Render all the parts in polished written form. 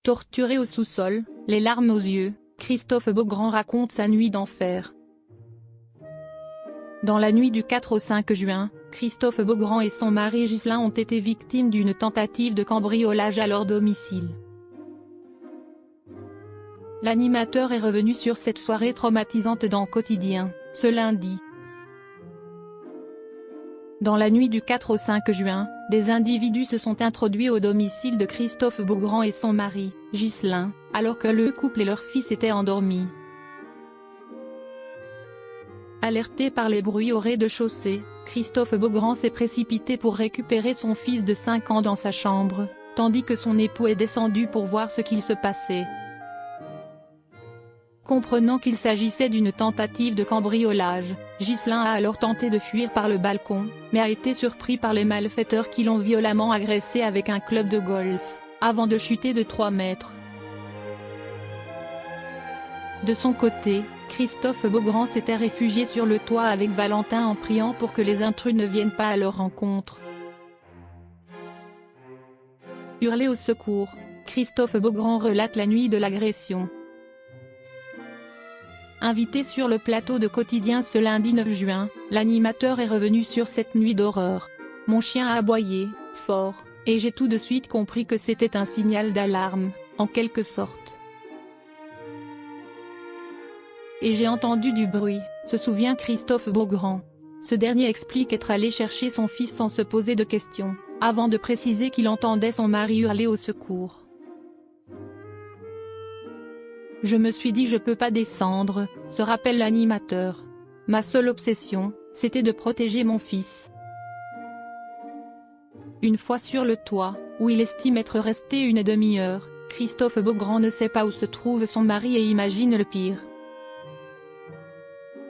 Torturé au sous-sol, les larmes aux yeux, Christophe Beaugrand raconte sa nuit d'enfer. Dans la nuit du 4 au 5 juin, Christophe Beaugrand et son mari Ghislain ont été victimes d'une tentative de cambriolage à leur domicile. L'animateur est revenu sur cette soirée traumatisante dans Quotidien, ce lundi. Dans la nuit du 4 au 5 juin, des individus se sont introduits au domicile de Christophe Beaugrand et son mari, Ghislain, alors que le couple et leur fils étaient endormis. Alerté par les bruits au rez-de-chaussée, Christophe Beaugrand s'est précipité pour récupérer son fils de 5 ans dans sa chambre, tandis que son époux est descendu pour voir ce qu'il se passait. Comprenant qu'il s'agissait d'une tentative de cambriolage, Ghislain a alors tenté de fuir par le balcon, mais a été surpris par les malfaiteurs qui l'ont violemment agressé avec un club de golf, avant de chuter de 3 mètres. De son côté, Christophe Beaugrand s'était réfugié sur le toit avec Valentin en priant pour que les intrus ne viennent pas à leur rencontre. Hurlé au secours, Christophe Beaugrand relate la nuit de l'agression. Invité sur le plateau de Quotidien ce lundi 9 juin, l'animateur est revenu sur cette nuit d'horreur. « Mon chien a aboyé, fort, et j'ai tout de suite compris que c'était un signal d'alarme, en quelque sorte. Et j'ai entendu du bruit », se souvient Christophe Beaugrand. Ce dernier explique être allé chercher son fils sans se poser de questions, avant de préciser qu'il entendait son mari hurler au secours. « Je me suis dit je peux pas descendre », se rappelle l'animateur. « Ma seule obsession, c'était de protéger mon fils. » Une fois sur le toit, où il estime être resté une demi-heure, Christophe Beaugrand ne sait pas où se trouve son mari et imagine le pire.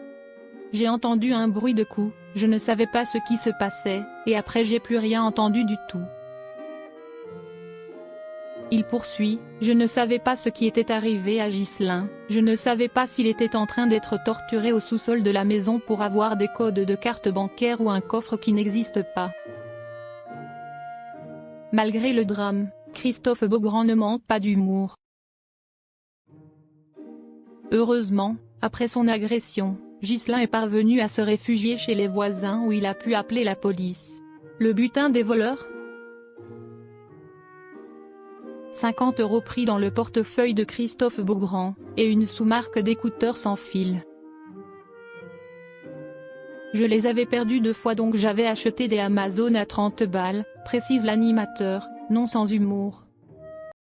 « J'ai entendu un bruit de coups, je ne savais pas ce qui se passait, et après j'ai plus rien entendu du tout. » Il poursuit, « Je ne savais pas ce qui était arrivé à Ghislain, je ne savais pas s'il était en train d'être torturé au sous-sol de la maison pour avoir des codes de carte bancaire ou un coffre qui n'existe pas. » Malgré le drame, Christophe Beaugrand ne manque pas d'humour. Heureusement, après son agression, Ghislain est parvenu à se réfugier chez les voisins où il a pu appeler la police. Le butin des voleurs ? 50 € pris dans le portefeuille de Christophe Beaugrand, et une sous-marque d'écouteurs sans fil. « Je les avais perdus 2 fois donc j'avais acheté des Amazon à 30 balles, précise l'animateur, non sans humour.